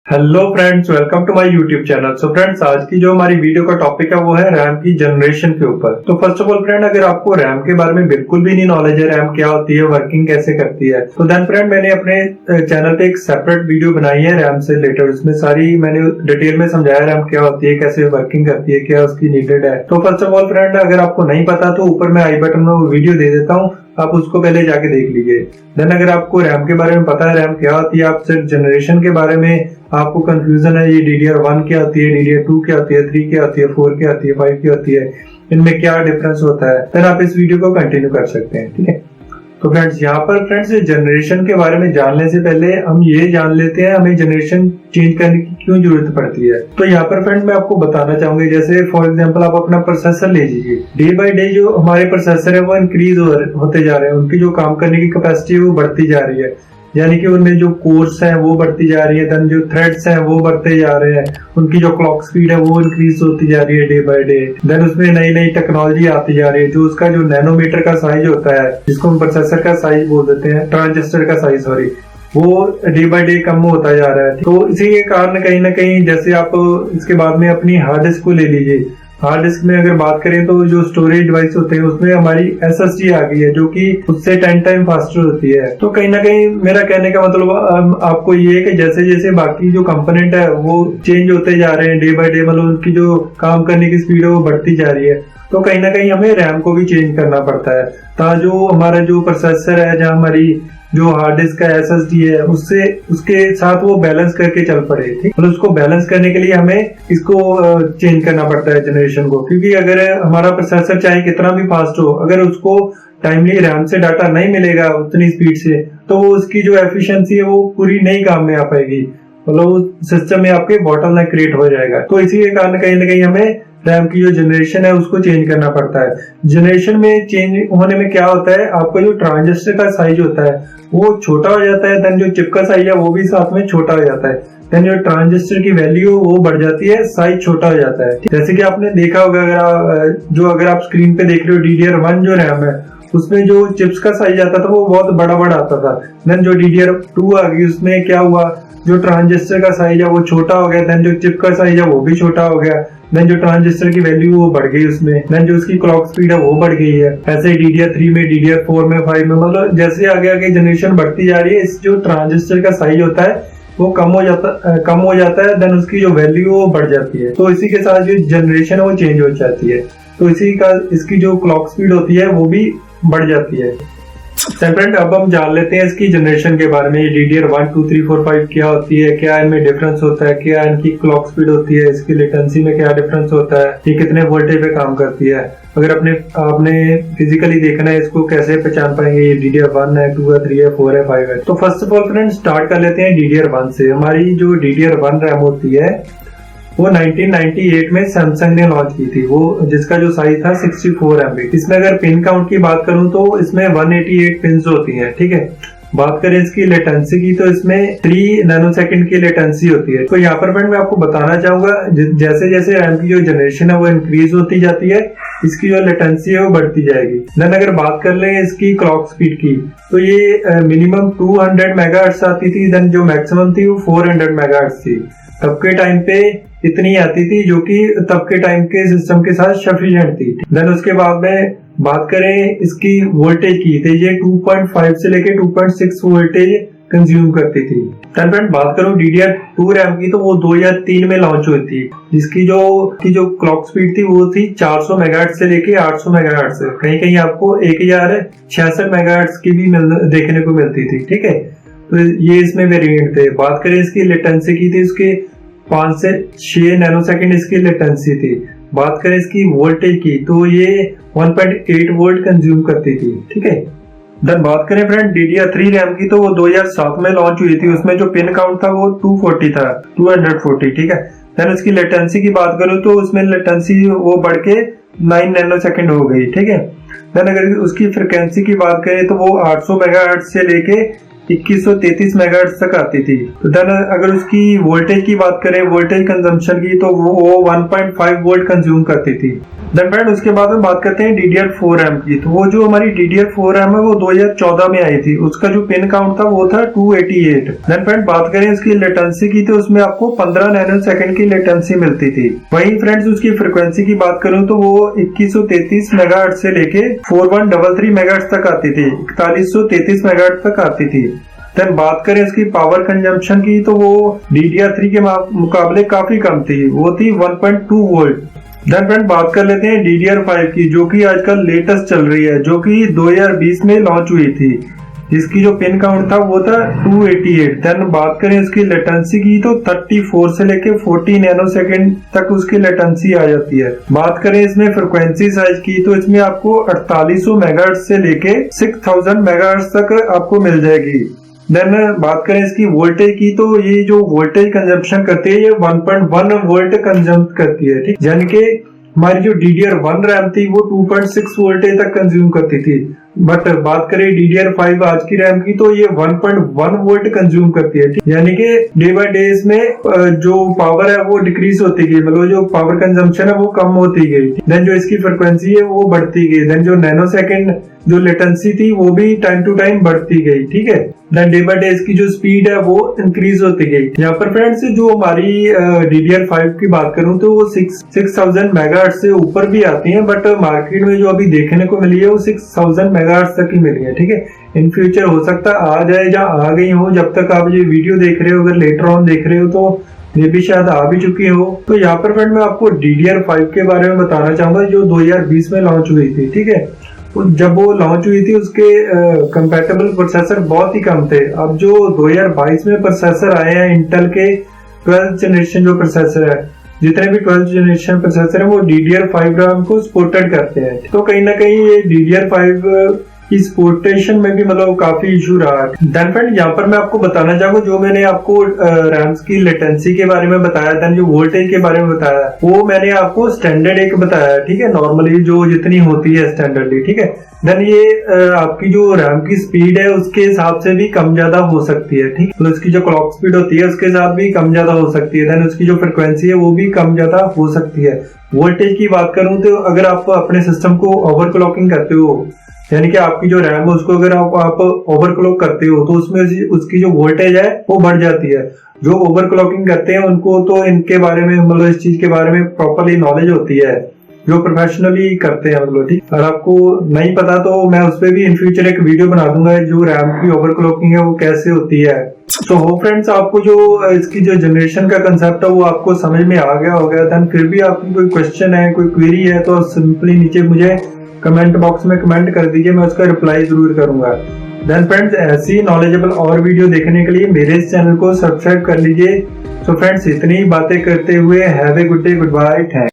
Hello friends, welcome to my YouTube channel. So friends, आज की जो हमारी वीडियो का टॉपिक है वो है रैम की जनरेशन के ऊपर। तो फर्स्ट ऑफ ऑल फ्रेंड, अगर आपको रैम के बारे में बिल्कुल भी नहीं नॉलेज है, रैम क्या होती है, वर्किंग कैसे करती है, तो देन फ्रेंड मैंने अपने चैनल पे एक सेपरेट वीडियो बनाई है रैम से रिलेटेड। उसमें सारी मैंने डिटेल में समझाया रैम क्या होती है, कैसे वर्किंग करती है, क्या उसकी नीडेड है। तो फर्स्ट ऑफ ऑल फ्रेंड, अगर आपको नहीं पता तो ऊपर मैं आई बटन में वो वीडियो दे देता हूँ, आप उसको पहले जाके देख लीजिए। देन अगर आपको रैम के बारे में पता है, रैम क्या होती है, आप सिर्फ जनरेशन के बारे में आपको कंफ्यूजन है, ये DDR1 क्या होती है, DDR2 क्या होती है, 3 क्या होती है, 4 क्या होती है, 5 क्या होती है, इनमें क्या डिफरेंस होता है, देन आप इस वीडियो को कंटिन्यू कर सकते हैं। ठीक है, तो फ्रेंड्स यहाँ पर फ्रेंड्स जनरेशन के बारे में जानने से पहले हम ये जान लेते हैं हमें जनरेशन चेंज करने की क्यों जरूरत पड़ती है। तो यहाँ पर फ्रेंड मैं आपको बताना चाहूंगा, जैसे फॉर एग्जांपल आप अपना प्रोसेसर ले लीजिए। डे बाय डे जो हमारे प्रोसेसर है वो इंक्रीज होते जा रहे हैं, उनकी जो काम करने की कैपेसिटी है वो बढ़ती जा रही है, यानी कि उनमें जो कोर्स हैं वो बढ़ती जा रही है, देन जो थ्रेड्स हैं वो बढ़ते जा रहे हैं, उनकी जो क्लॉक स्पीड है वो इंक्रीज होती जा रही है डे बाय डे। देन उसमें नई नई टेक्नोलॉजी आती जा रही है, जो उसका जो नैनोमीटर का साइज होता है, जिसको हम प्रोसेसर का साइज बोल देते हैं, ट्रांजिस्टर का साइज सॉरी, वो डे बाय डे कम होता जा रहा है। तो इसी के कारण कहीं ना कहीं, जैसे आप इसके बाद में अपनी हार्ड डिस्क को ले लीजिए। हार्ड डिस्क में अगर बात करें तो जो स्टोरेज डिवाइस होते हैं उसमें हमारी SSD आ गई है, जो कि उससे 10 टाइम फास्टर होती है। तो कहीं ना कहीं मेरा कहने का मतलब आपको ये है कि जैसे जैसे बाकी जो कंपोनेंट है वो चेंज होते जा रहे हैं डे बाय डे, मतलब उनकी जो काम करने की स्पीड है वो बढ़ती जा रही है, तो कहीं ना कहीं हमें रैम को भी चेंज करना पड़ता है, ताकि जो हमारा जो प्रोसेसर है, जहाँ हमारी जो हार्ड डिस्क का SSD है, उससे उसके साथ वो बैलेंस करके चल पड़े। ठीक, मतलब उसको बैलेंस करने के लिए हमें इसको चेंज करना पड़ता है जनरेशन को, क्योंकि अगर हमारा प्रोसेसर चाहे कितना भी फास्ट हो, अगर उसको टाइमली रैम से डाटा नहीं मिलेगा उतनी स्पीड से, तो वो उसकी जो एफिशिएंसी है वो पूरी नहीं काम में आ पाएगी, मतलब सिस्टम में आपके बॉटलनेक क्रिएट हो जाएगा। तो इसी के कारण कहीं ना कहीं हमें रैम की जो जनरेशन है उसको चेंज करना पड़ता है। जनरेशन में चेंज होने में क्या होता है, आपका जो ट्रांजिस्टर का साइज होता है वो छोटा हो जाता है, देन जो चिप का साइज है वो भी साथ में छोटा हो जाता है, देन जो ट्रांजिस्टर की वैल्यू वो बढ़ जाती है, साइज छोटा हो जाता है। जैसे कि आपने देखा होगा, अगर आप स्क्रीन पे देख रहे हो, DDR1 जो रैम है उसमें जो चिप्स का साइज आता था वो बहुत बड़ा बड़ा आता था। देन जो DDR2 आ गई उसमें क्या हुआ, जो ट्रांजिस्टर का साइज है वो छोटा हो गया, देन जो चिप का साइज है वो भी छोटा हो गया, देन जो ट्रांजिस्टर की वैल्यू वो बढ़ गई उसमें, देन जो उसकी क्लॉक स्पीड है वो बढ़ गई है। ऐसे ही DDR3 में, DDR4 में, 5 में, मतलब जैसे आगे आगे जनरेशन बढ़ती जा रही है, इस जो ट्रांजिस्टर का साइज होता है वो कम हो जाता है, देन उसकी जो वैल्यू वो बढ़ जाती है। तो इसी के साथ जो जनरेशन है वो चेंज हो जाती है, तो इसकी जो क्लॉक स्पीड होती है वो भी बढ़ जाती है। फ्रेंड अब हम जान लेते हैं इसकी जनरेशन के बारे में, ये DDR1 2 3 4 5 क्या होती है, क्या इनमें डिफरेंस होता है, क्या इनकी क्लॉक स्पीड होती है, इसकी लेटेंसी में क्या डिफरेंस होता है, ये कितने वोल्टेज पे काम करती है। अगर आपने फिजिकली देखना है इसको कैसे पहचान पाएंगे, ये DDR1 है, 2 है, 3 है, 4 है, 5 है। तो first of all friend start कर लेते हैं DDR1 से। हमारी जो DDR1 रैम होती है वो 1998 में सैमसंग ने लॉन्च की थी, वो जिसका जो साइज था 64 MB। इसमें अगर पिन काउंट की बात करूं तो इसमें 188 पिन्स होती हैं। ठीक है, बात करें इसकी लेटेंसी की तो इसमें 3 नैनोसेकंड की लेटेंसी होती है। तो यहाँ पर फ्रेंड मैं आपको बताना चाहूंगा, जैसे जैसे रैम की जो जनरेशन है वो इंक्रीज होती जाती है, इसकी जो लेटेंसी है वो बढ़ती जाएगी। देन अगर बात कर लें इसकी क्लॉक स्पीड की, तो ये मिनिमम 200 मेगाहर्ट्ज आती थी, देन जो मैक्सिमम थी वो 400 मेगाहर्ट्ज थी। तब के टाइम पे इतनी आती थी, जो कि तब के टाइम के सिस्टम के साथ सफिशिएंट थी। देन उसके बाद में बात करें इसकी वोल्टेज की, तो ये 2.5 से लेके 2.6 वोल्टेज कंज्यूम करती थी। देन फ्रेंड बात करूं DDR2 रैम की, तो वो 2003 में लॉन्च हुई थी, जिसकी जो क्लॉक स्पीड थी वो थी 400 मेगाहर्ट्ज से लेके 800 मेगाहर्ट्ज, कहीं कहीं आपको 1066 मेगाहर्ट्ज की भी देखने को मिलती थी। ठीक है, तो ये इसमें वेरिएंट थे। बात करें इसकी लेटेंसी की, थी उसके 5 से 6 नैनोसेकंड इसकी लेटेंसी थी। बात करें इसकी वोल्टेज की, तो ये 1.8 वोल्ट कंज्यूम करती थी। ठीक है, देन बात करें फ्रेंड DDR3 रैम की, तो वो 2007 में लॉन्च हुई थी, उसमें जो पिन काउंट था वो 240 था, 240। ठीक है, देन उसकी लेटेंसी की बात करूं तो उसमें लेटेंसी वो बढ़ के 9 नैनोसेकंड हो गई। ठीक है, देन अगर उसकी फ्रिक्वेंसी की बात करें तो वो 800 मेगाहर्ट्ज से लेके 2133 मेगाहर्ट्ज तक आती थी। तो देन अगर उसकी वोल्टेज की बात करें, वोल्टेज कंजम्पशन की, तो वो 1.5 वोल्ट कंज्यूम करती थी। देन फ्रेंड उसके बाद में बात करते हैं DDR4 रैम की। तो वो जो हमारी DDR4 रैम है वो 2014 में आई थी, उसका जो पिन काउंट था वो था 288। देन फ्रेंड बात करें उसकी लेटेंसी की, तो उसमें आपको 15 नैनोसेकंड की लेटेंसी मिलती थी। वहीं फ्रेंड्स उसकी फ्रिक्वेंसी की बात करूं तो वो 2133 मेगाहर्ट्ज से लेके 4133 मेगाहर्ट्ज तक आती थी, 4133 मेगाहर्ट्ज तक आती थी। देन बात करें इसकी पावर कंजम्पशन की, तो वो DDR3 के मुकाबले काफी कम थी, वो थी 1.2 वोल्ट। देन फ्रेंड बात कर लेते हैं DDR5 की, जो कि आजकल लेटेस्ट चल रही है, जो कि 2020 में लॉन्च हुई थी, जिसकी जो पिन काउंट था वो था 288। देन बात करें इसकी लेटेंसी की, तो 34 से लेके 40 नैनोसेकंड तक उसकी लेटेंसी आ जाती है। बात करें इसमें फ्रिक्वेंसी साइज की, तो इसमें आपको 4800 मेगाहर्ट्ज से लेके 6000 मेगाहर्ट्ज तक आपको मिल जाएगी। देन बात करें इसकी वोल्टेज की, तो ये जो वोल्टेज कंजम्पशन करती है ये 1.1 वोल्ट कंज्यूम करती है, ठीक। यानी कि हमारी जो DDR1 रैम थी वो 2.6 वोल्टेज तक कंज्यूम करती थी, बट बात करें DDR5 आज की रैम की, तो ये 1.1 वोल्ट कंज्यूम करती है, ठीक। यानी कि डे बाय डे इसमें जो पावर है वो डिक्रीज होती गई, मतलब जो पावर कंजम्पशन है वो कम होती गई। देन जो इसकी फ्रिक्वेंसी है वो बढ़ती गई। देन जो नैनोसेकंड जो लेटेंसी थी वो भी टाइम टू टाइम बढ़ती गई, ठीक है। देन डे बाय डे इसकी जो स्पीड है वो इंक्रीज होती गई। यहाँ पर फ्रेंड्स जो हमारी DDR5 की बात करूं तो वो 6000 मेगाहर्ट्ज से ऊपर भी आती है, बट मार्केट में जो अभी देखने को मिली है वो 6000 मेगाहर्ट्ज तक ही मिली है, ठीक है। इन फ्यूचर हो सकता है आ जाए या आ गई हो, जब तक आप ये वीडियो देख रहे हो, अगर लेटर ऑन देख रहे हो तो ये भी शायद आ भी चुकी हो। तो यहाँ पर फ्रेंड मैं आपको DDR5 के बारे में बताना चाहूंगा, जो 2020 में लॉन्च हुई थी, ठीक है। जब वो लॉन्च हुई थी उसके कंपैटिबल प्रोसेसर बहुत ही कम थे। अब जो 2022 में प्रोसेसर आए हैं इंटेल के 12th जनरेशन जो प्रोसेसर है, जितने भी 12th जनरेशन प्रोसेसर है वो DDR5 रैम को सपोर्टेड करते हैं। तो कहीं ना कहीं ये DDR5 की सपोर्टेशन में भी मतलब काफी इशू रहा है। देन फ्रेंड यहाँ पर मैं आपको बताना चाहूंगा, जो मैंने आपको रैम्स की लेटेंसी के बारे में बताया, देन जो वोल्टेज के बारे में बताया, वो मैंने आपको स्टैंडर्ड एक बताया, ठीक है, नॉर्मली जो जितनी होती है स्टैंडर्डली, ठीक है। देन ये आपकी जो रैम की स्पीड है उसके हिसाब से भी कम ज्यादा हो सकती है, ठीक। तो उसकी जो क्लॉक स्पीड होती है उसके साथ भी कम ज्यादा हो सकती है। देन उसकी जो फ्रिक्वेंसी है वो भी कम ज्यादा हो सकती है। वोल्टेज की बात करूं तो अगर आप अपने सिस्टम को ओवरक्लॉकिंग करते हो, यानी कि आपकी जो रैम है उसको अगर आप ओवरक्लॉक करते हो, तो उसमें उसकी जो वोल्टेज है वो बढ़ जाती है। जो ओवरक्लॉकिंग करते हैं उनको तो इनके बारे में मतलब इस चीज के बारे में प्रॉपरली नॉलेज होती है, जो प्रोफेशनली करते हैं, मतलब ठीक। अगर आपको नहीं पता तो मैं उस पर भी इन फ्यूचर एक वीडियो बना दूंगा, जो रैम की ओवरक्लॉकिंग है वो कैसे होती है। तो हो फ्रेंड्स, आपको जो इसकी जो जनरेशन का कंसेप्ट है वो आपको समझ में आ गया होगा। देन फिर भी आपकी कोई क्वेश्चन है, कोई क्वेरी है, तो सिंपली नीचे मुझे कमेंट बॉक्स में कमेंट कर दीजिए, मैं उसका रिप्लाई जरूर करूंगा। देन फ्रेंड्स ऐसी नॉलेजेबल और वीडियो देखने के लिए मेरे इस चैनल को सब्सक्राइब कर लीजिए। सो फ्रेंड्स इतनी बातें करते हुए have a good day, goodbye, thanks.